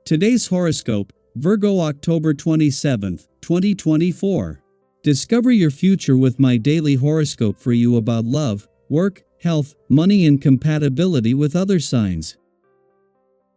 Today's horoscope, Virgo October 27th, 2024. Discover your future with my daily horoscope for you about love, work, health, money and compatibility with other signs.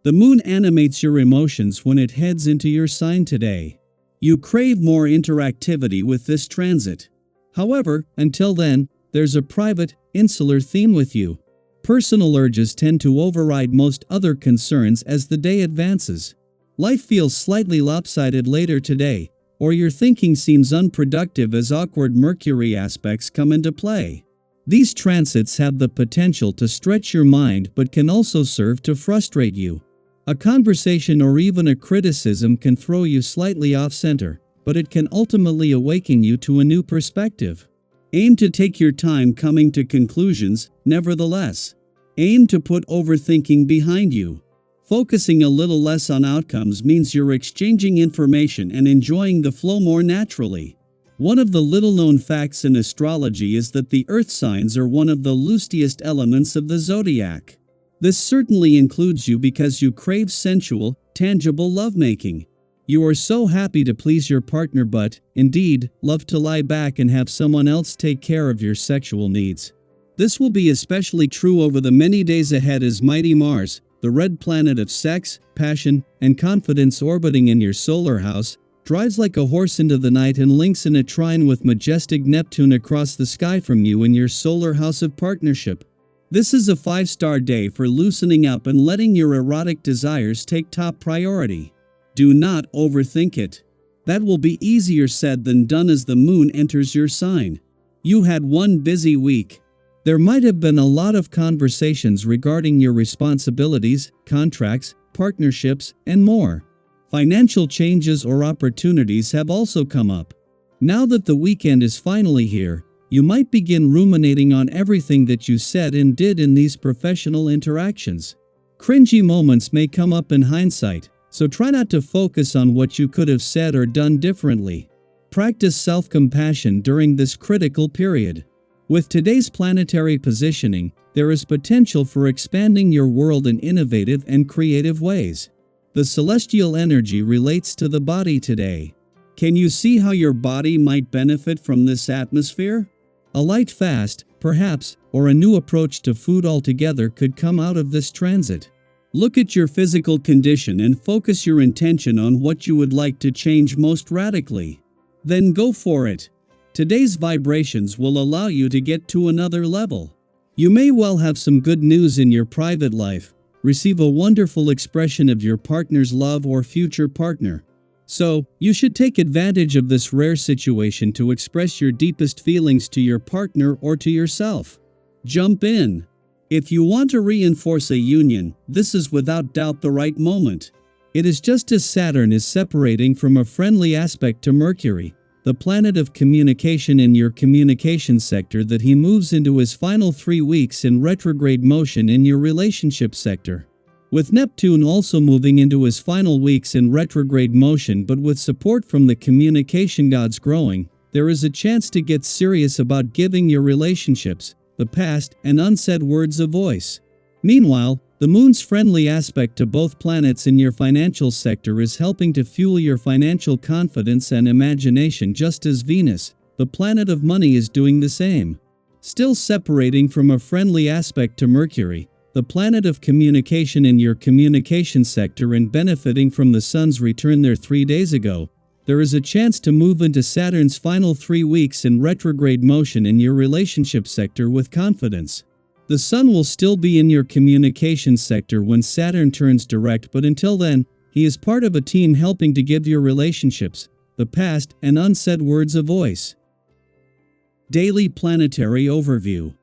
The moon animates your emotions when it heads into your sign today. You crave more interactivity with this transit. However, until then, there's a private, insular theme with you. Personal urges tend to override most other concerns as the day advances. Life feels slightly lopsided later today, or your thinking seems unproductive as awkward Mercury aspects come into play. These transits have the potential to stretch your mind but can also serve to frustrate you. A conversation or even a criticism can throw you slightly off-center, but it can ultimately awaken you to a new perspective. Aim to take your time coming to conclusions, nevertheless. Aim to put overthinking behind you. Focusing a little less on outcomes means you're exchanging information and enjoying the flow more naturally. One of the little-known facts in astrology is that the earth signs are one of the loostiest elements of the zodiac. This certainly includes you because you crave sensual, tangible lovemaking. You are so happy to please your partner but, indeed, love to lie back and have someone else take care of your sexual needs. This will be especially true over the many days ahead as mighty Mars, the red planet of sex, passion, and confidence orbiting in your solar house, drives like a horse into the night and links in a trine with majestic Neptune across the sky from you in your solar house of partnership. This is a 5-star day for loosening up and letting your erotic desires take top priority. Do not overthink it. That will be easier said than done as the moon enters your sign. You had one busy week. There might have been a lot of conversations regarding your responsibilities, contracts, partnerships, and more. Financial changes or opportunities have also come up. Now that the weekend is finally here, you might begin ruminating on everything that you said and did in these professional interactions. Cringy moments may come up in hindsight, so try not to focus on what you could have said or done differently. Practice self-compassion during this critical period. With today's planetary positioning, there is potential for expanding your world in innovative and creative ways. The celestial energy relates to the body today. Can you see how your body might benefit from this atmosphere? A light fast, perhaps, or a new approach to food altogether could come out of this transit. Look at your physical condition and focus your intention on what you would like to change most radically. Then go for it. Today's vibrations will allow you to get to another level. You may well have some good news in your private life, receive a wonderful expression of your partner's love or future partner. So, you should take advantage of this rare situation to express your deepest feelings to your partner or to yourself. Jump in. If you want to reinforce a union, this is without doubt the right moment. It is just as Saturn is separating from a friendly aspect to Mercury, the planet of communication in your communication sector, that he moves into his final 3 weeks in retrograde motion in your relationship sector. With Neptune also moving into his final weeks in retrograde motion but with support from the communication gods growing, there is a chance to get serious about giving your relationships, the past, and unsaid words a voice. Meanwhile, the moon's friendly aspect to both planets in your financial sector is helping to fuel your financial confidence and imagination just as Venus, the planet of money, is doing the same. Still separating from a friendly aspect to Mercury, the planet of communication in your communication sector, and benefiting from the sun's return there 3 days ago, there is a chance to move into Saturn's final 3 weeks in retrograde motion in your relationship sector with confidence. The sun will still be in your communication sector when Saturn turns direct, but until then, he is part of a team helping to give your relationships, the past, and unsaid words a voice. Daily Planetary Overview.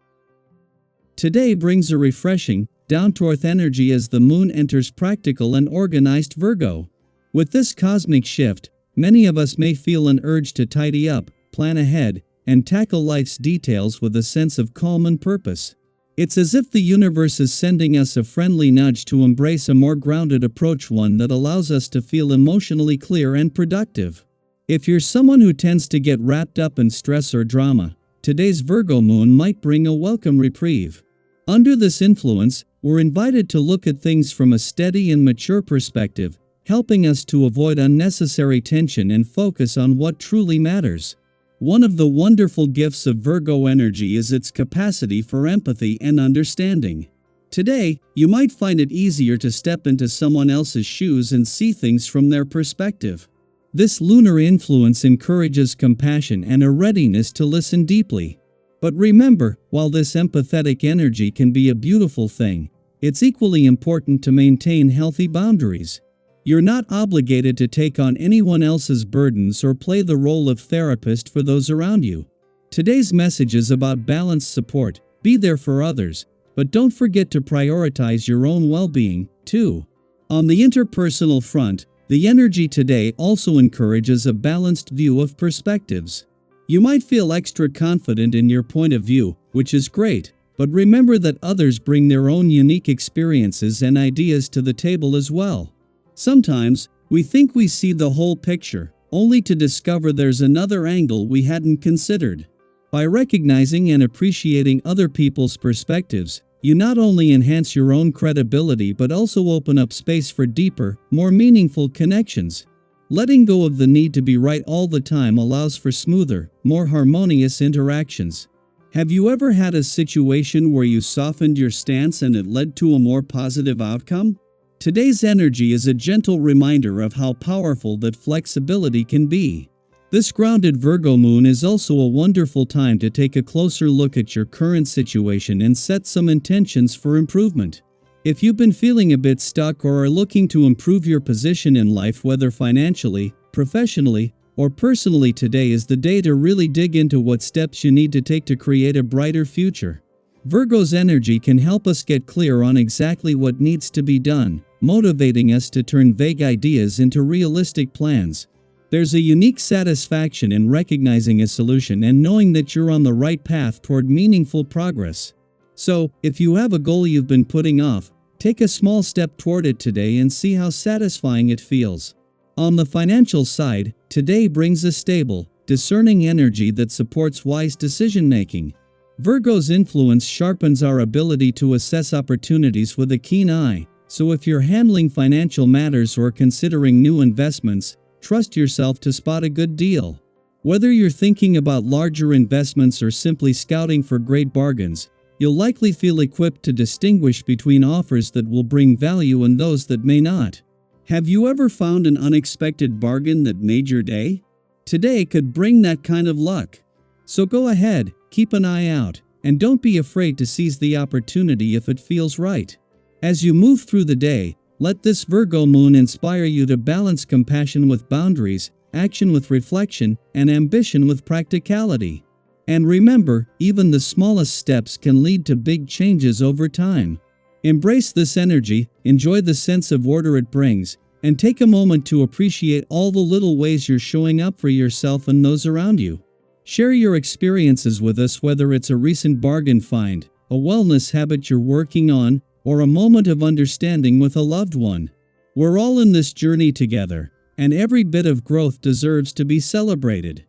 Today brings a refreshing, down-to-earth energy as the moon enters practical and organized Virgo. With this cosmic shift, many of us may feel an urge to tidy up, plan ahead, and tackle life's details with a sense of calm and purpose. It's as if the universe is sending us a friendly nudge to embrace a more grounded approach, one that allows us to feel emotionally clear and productive. If you're someone who tends to get wrapped up in stress or drama, today's Virgo moon might bring a welcome reprieve. Under this influence, we're invited to look at things from a steady and mature perspective, helping us to avoid unnecessary tension and focus on what truly matters. One of the wonderful gifts of Virgo energy is its capacity for empathy and understanding. Today, you might find it easier to step into someone else's shoes and see things from their perspective. This lunar influence encourages compassion and a readiness to listen deeply. But remember, while this empathetic energy can be a beautiful thing, it's equally important to maintain healthy boundaries. You're not obligated to take on anyone else's burdens or play the role of therapist for those around you. Today's message is about balanced support. Be there for others, but don't forget to prioritize your own well-being, too. On the interpersonal front, the energy today also encourages a balanced view of perspectives. You might feel extra confident in your point of view, which is great, but remember that others bring their own unique experiences and ideas to the table as well. Sometimes, we think we see the whole picture, only to discover there's another angle we hadn't considered. By recognizing and appreciating other people's perspectives, you not only enhance your own credibility but also open up space for deeper, more meaningful connections. Letting go of the need to be right all the time allows for smoother, more harmonious interactions. Have you ever had a situation where you softened your stance and it led to a more positive outcome? Today's energy is a gentle reminder of how powerful that flexibility can be. This grounded Virgo moon is also a wonderful time to take a closer look at your current situation and set some intentions for improvement. If you've been feeling a bit stuck or are looking to improve your position in life, whether financially, professionally, or personally, today is the day to really dig into what steps you need to take to create a brighter future. Virgo's energy can help us get clear on exactly what needs to be done, motivating us to turn vague ideas into realistic plans. There's a unique satisfaction in recognizing a solution and knowing that you're on the right path toward meaningful progress. So, if you have a goal you've been putting off, take a small step toward it today and see how satisfying it feels. On the financial side, today brings a stable, discerning energy that supports wise decision-making. Virgo's influence sharpens our ability to assess opportunities with a keen eye, so if you're handling financial matters or considering new investments, trust yourself to spot a good deal. Whether you're thinking about larger investments or simply scouting for great bargains, you'll likely feel equipped to distinguish between offers that will bring value and those that may not. Have you ever found an unexpected bargain that made your day? Today could bring that kind of luck. So go ahead, keep an eye out, and don't be afraid to seize the opportunity if it feels right. As you move through the day, let this Virgo moon inspire you to balance compassion with boundaries, action with reflection, and ambition with practicality. And remember, even the smallest steps can lead to big changes over time. Embrace this energy, enjoy the sense of order it brings, and take a moment to appreciate all the little ways you're showing up for yourself and those around you. Share your experiences with us, whether it's a recent bargain find, a wellness habit you're working on, or a moment of understanding with a loved one. We're all in this journey together, and every bit of growth deserves to be celebrated.